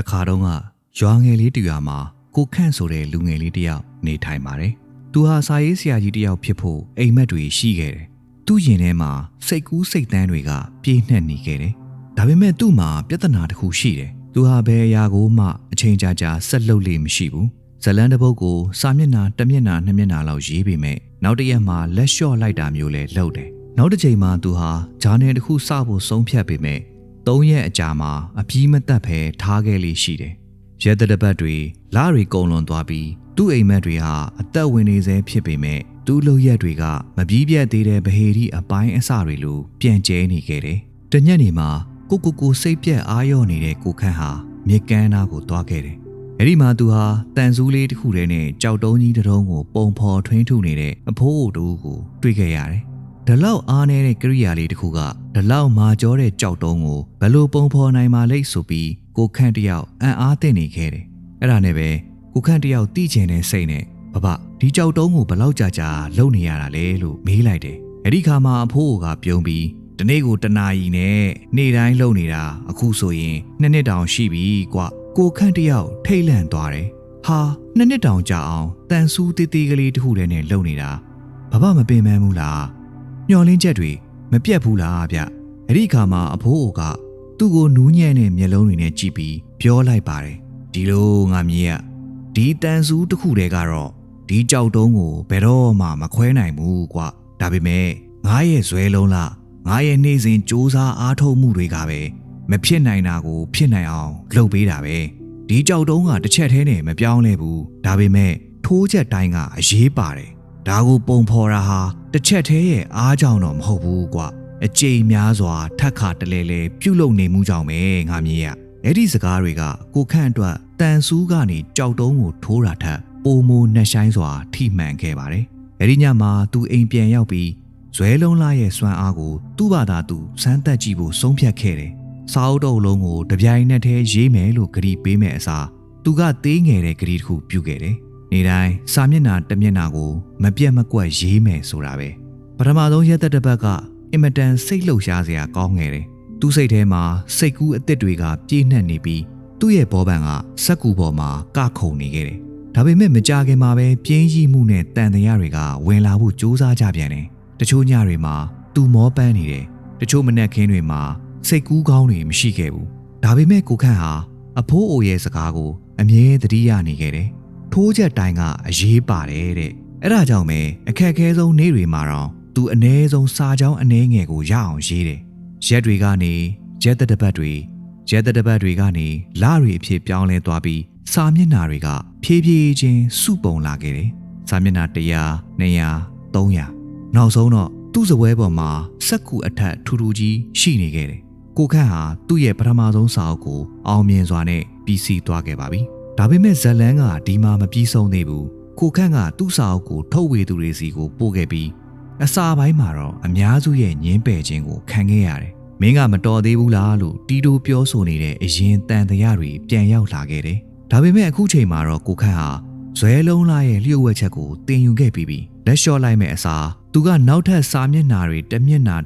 တခါတော့ကရွာငယ်လေးတရွာမှာကိုခန့်ဆိုတဲ့လူငယ်လေးတယောက်နေထိုင်ပါတယ်။သူဟာစာရေးဆရာကြီးတယောက်ဖြစ်ဖို့အိမ်မက်တွေရှိခဲ့တယ်။သူ့ရင်ထဲမှာစိတ်ကူးစိတ်တန်းတွေကပြည့်နှက်နေခဲ့တယ်။ဒါပေမဲ့သူ့မှာပြဿနာတစ်ခုရှိတယ်။သူဟာဘယ်အရာကိုမှအချိန်ကြာကြာဆက်လုပ်လို့မရှိဘူး။ဇလန်းတစ်ပုဒ်ကိုစာမျက်နှာတစ်မျက်နှာနှစ်မျက်နှာလောက်ရေးပေမဲ့နောက်တစ်ရက်မှာလက်လျှော့လိုက်တာမျိုးလဲလုပ်တယ်။နောက်တစ်ချိန်မှာသူဟာဂျာနယ်တစ်ခုစဖို့ဆုံးဖြတ်ပေမဲ့3 ရက်အကြာမှာအပြီးမသက်ပဲထားခဲ့လိရှိတယ်။ရဲတပတ်တွေလတွေကုန်လွန်သွားပြီးသူ့အိမ်မက်တွေဟာအသက်ဝင်နေစေဖြစ်ပေမဲ့သူ့လုပ်ရက်တွေကမပြီးပြတ်သေးတဲ့ဗဟေရီအပိုင်းအစတွေလိုပြန့်ကျဲနေခဲ့တယ်။တညနေမှာကိုစိတ်ပြက်အားရော့နေတဲ့ကိုခန့်ဟာမြေကမ်းနားကိုသွားခဲ့တယ်။အဲဒီမှာသူဟာတန်ဆူးလေးတစ်ခုတည်းနဲ့ကြောက်တုံးကြီးတစ်တုံးကိုပုံဖော်ထွင်းထုနေတဲ့အဖိုးအိုတူကိုတွေ့ခဲ့ရတယ်။ဒီလောက်အားနေတဲ့ကိရိယာလေးတစ်ခုကဒီလောက်မာကျောတဲ့ကြောက်တုံးကိုဘယ်လိုပုံဖော်နိုင်မှလိမ့်ဆိုပြီးကိုခန့်တယောက်အံ့အားသင့်နေခဲ့တယ်။အဲ့ဒါနဲ့ပဲကိုခန့်တယောက်တိကျင်တဲ့စိတ်နဲ့ဘဒီကြောက်တုံးကိုဘလောက်ကြာလုံနေရတာလဲလို့မေးလိုက်တယ်။အဲ့ဒီခါမှာအဖိုးကပြုံးပြီးတနေ့ကိုတနာရီနဲ့နေ့တိုင်းလုံနေတာအခုဆိုရင်2 နှစ်တောင်ရှိပြီကွ။ကိုခန့်တယောက်ထိတ်လန့်သွားတယ်။ဟာ2 နှစ်တောင်ကြာအောင်တန်ဆူးတေးသေးကလေးတစ်ခုတည်းနဲ့လုံနေတာမပင်ပန်းဘူးလား။မျောလင်းချက်တွေမပြတ်ဘူးလားဗျ။အဲ့ဒီခါမှာအဖိုးကသူ့ကိုနူးညံ့တဲ့မျက်လုံးတွေနဲ့ကြည့်ပြီးပြောလိုက်ပါတယ်။ဒီလိုငါမြေကဒီတန်ဆူးတစ်ခုတည်းကတော့ဒီကြောက်တုံးကိုဘယ်တော့မှမခွဲနိုင်ဘူးကွ။ဒါပေမဲ့ငါရဲ့ဇွဲလုံးလားငါရဲ့နေ့စဉ်စူးစမ်းအားထုတ်မှုတွေကပဲမဖြစ်နိုင်တာကိုဖြစ်နိုင်အောင်လုပ်ပေးတာပဲဒီကြောက်တုံးကတစ်ချက်သေးနဲ့မပြောင်းလဲဘူးဒါပေမဲ့ထိုးချက်တိုင်းကအရေးပါတယ်ဒါကိုပုံဖော်တာဟာတစ်ချက်သေးရဲ့အားကြောင့်တော့မဟုတ်ဘူးကွအကြိမ်များစွာထက်ခါတလဲလဲပြုတ်လုံနေမှုကြောင့်ပဲငါမြေရအဲ့ဒီစကားတွေကကိုခန့်အတွက်တန်ဆူးကနေကြောက်တုံးကိုထိုးတာထက်ပိုမိုနှက်ဆိုင်စွာထိမှန်ခဲ့ပါတယ်အဲ့ဒီညမှာသူအိမ်ပြန်ရောက်ပြီးဇွဲလုံးလာရဲ့စွမ်းအားကိုသူ့ဘာသာသူစမ်းသပ်ကြည့်ဖို့ဆုံးဖြတ်ခဲ့တယ်။စာအုပ်တုပ်လုံးကိုတပြိုင်နက်တည်းရေးမယ်လို့ဂရီပေးမဲ့အစားသူကသေးငယ်တဲ့ဂရီတစ်ခုပြုခဲ့တယ်။နေ့တိုင်းစာမျက်နှာတစ်မျက်နှာကိုမပြတ်မကွက်ရေးမယ်ဆိုတာပဲ။ပထမဆုံးရက်သက်တစ်ပတ်ကအင်မတန်စိတ်လှုပ်ရှားစရာကောင်းခဲ့တယ်။သူ့စိတ်ထဲမှာစိတ်ကူးအသစ်တွေကပြည့်နှက်နေပြီးသူ့ရဲ့ဘောပန်ကစက်ကူပေါ်မှာကခုန်နေခဲ့တယ်။ဒါပေမဲ့မကြခင်မှာပဲပြင်းရီမှုနဲ့တန်တရားတွေကဝင်လာဖို့ကြိုးစားကြပြန်တယ်။တချို့ညတွေမှာသူမောပန်းနေတယ်တချို့မနက်ခင်းတွေမှာစိတ်ကူးကောင်းတွေမရှိခဲ့ဘူးဒါပေမဲ့ကိုခန့်ဟာအဖိုးအိုရဲ့စကားကိုအမြဲတတိယနေခဲ့တယ်ထိုးချက်တိုင်းကအရေးပါတယ်တဲ့အဲ့ဒါကြောင့်ပဲအခက်အခဲဆုံးနေ့တွေမှာတော့သူအ ਨੇ ဆုံးစာကြောင်းအ ਨੇ ငယ်ကိုရအောင်ရေးတယ်ရက်တွေကနေရက်တပတ်တွေကနေလတွေအဖြစ်ပြောင်းလဲသွားပြီးစာမျက်နှာတွေကဖြည်းဖြည်းချင်းစုပုံလာခဲ့တယ်စာမျက်နှာ100 200 300နောက်ဆုံးတော့သူ့စပွဲပေါ်မှာစက်ကူအထက်ထူကြီးရှိနေခဲ့တယ်။ကိုခန့်ဟာသူ့ရဲ့ပထမဆုံးစာအုပ်ကိုအောင်မြင်စွာနဲ့ပြီးစီးသွားခဲ့ပါပြီ။ဒါပေမဲ့ဇလန်းကဒီမှာမပြီးဆုံးသေးဘူး။ကိုခန့်ကသူ့စာအုပ်ကိုထုတ်ဝေသူတွေစီကိုပို့ခဲ့ပြီးအစာပိုင်းမှာတော့အများစုရဲ့ညင်းပယ်ခြင်းကိုခံခဲ့ရတယ်။မင်းကမတော်သေးဘူးလားလို့တီတိုပြောဆိုနေတဲ့အရင်တန်တရားတွေပြန်ရောက်လာခဲ့တယ်။ဒါပေမဲ့အခုချိန်မှာတော့ကိုခန့်ဟာဇွဲလုံးလာရဲ့လျှို့ဝှက်ချက်ကိုတင်ယူခဲ့ပြီးလက်လျှော့လိုက်မဲ့အစားသူကနောက်ထပ်စာမျက်နှာတွေတစ်မျက်နှာ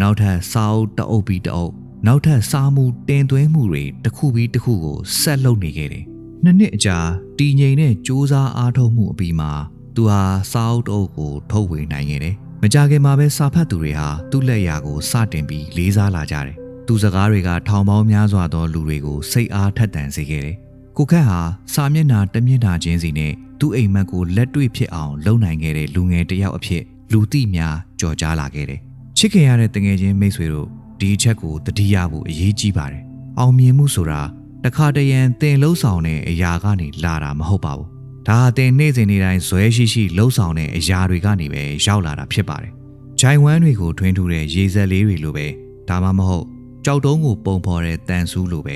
နောက်ထပ်စာအုပ်တအုပ်ပြီးတအုပ်နောက်ထပ်စာမှုတင်သွင်းမှုတွေတစ်ခုပြီးတစ်ခုကိုဆက်လုပ်နေခဲ့တယ်။2 နှစ်အကြာတည်ငြိမ်တဲ့စူးစမ်းအားထုတ်မှုအပြီးမှာသူဟာစာအုပ်တအုပ်ကိုထုတ်ဝေနိုင်ခဲ့တယ်။မကြခင်မှာပဲစာဖတ်သူတွေဟာသူ့လက်ရာကိုစတင်ပြီးလေးစားလာကြတယ်။သူစကားတွေကထောင်ပေါင်းများစွာသောလူတွေကိုစိတ်အားထက်သန်စေခဲ့တယ်။ကိုခန့်ဟာစာမျက်နှာတစ်မျက်နှာချင်းစီနဲ့သူ့အိမ်မက်ကိုလက်တွေ့ဖြစ်အောင်လုပ်နိုင်ခဲ့တဲ့လူငယ်တစ်ယောက်အဖြစ်လူသိများကြော်ကြားလာခဲ့တယ်။ချစ်ခင်ရတဲ့တငယ်ချင်းမိတ်ဆွေတို့ဒီအချက်ကိုသတိရဖို့အရေးကြီးပါတယ်။အောင်မြင်မှုဆိုတာတခါတရံတင်လှုပ်ဆောင်တဲ့အရာကနေလာတာမဟုတ်ပါဘူး။ဒါဟာတင်နေ့စဉ်နေ့တိုင်းဇွဲရှိလှုပ်ဆောင်တဲ့အရာတွေကနေပဲရောက်လာတာဖြစ်ပါတယ်။ဂျိုင်ဝမ်းတွေကိုထွင်းထူတဲ့ရေစက်လေးတွေလိုပဲဒါမှမဟုတ်ကြောက်တုံးကိုပုံဖော်တဲ့တန်ဆူးလိုပ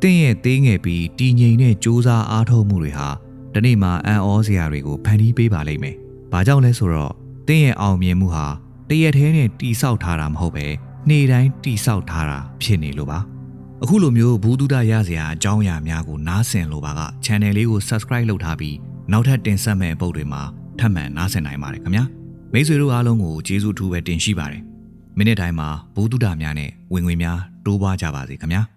ဲတင်းရဲ့သေးငယ်ပြီးတည်ငြိမ်တဲ့စူးစမ်းအားထုတ်မှုတွေဟာဒီနေ့မှာအံ့ဩစရာတွေကိုဖန်တီးပေးပါလိမ့်မယ်။ဘာကြောင့်လဲဆိုတော့တင်းရဲ့အောင်မြင်မှုဟာတရက်ထဲနဲ့တိဆောက်ထားတာမဟုတ်ပဲနေ့တိုင်းတိဆောက်ထားတာဖြစ်နေလို့ပါ။အခုလိုမျိုးဘူးတုဒရစရာအကြောင်းအရာများကိုနားဆင်လိုပါက channel လေးကို subscribe လုပ်ထားပြီးနောက်ထပ်တင်ဆက်မယ့်ပုံတွေမှာထပ်မံနားဆင်နိုင်ပါတယ်ခင်ဗျာ။မိတ်ဆွေတို့အားလုံးကိုကျေးဇူးထူးပဲတင်ရှိပါတယ်။မိနစ်တိုင်းမှာဘူးတုဒများနဲ့ဝင်ငွေများတိုးပွားကြပါစေခင်ဗျာ။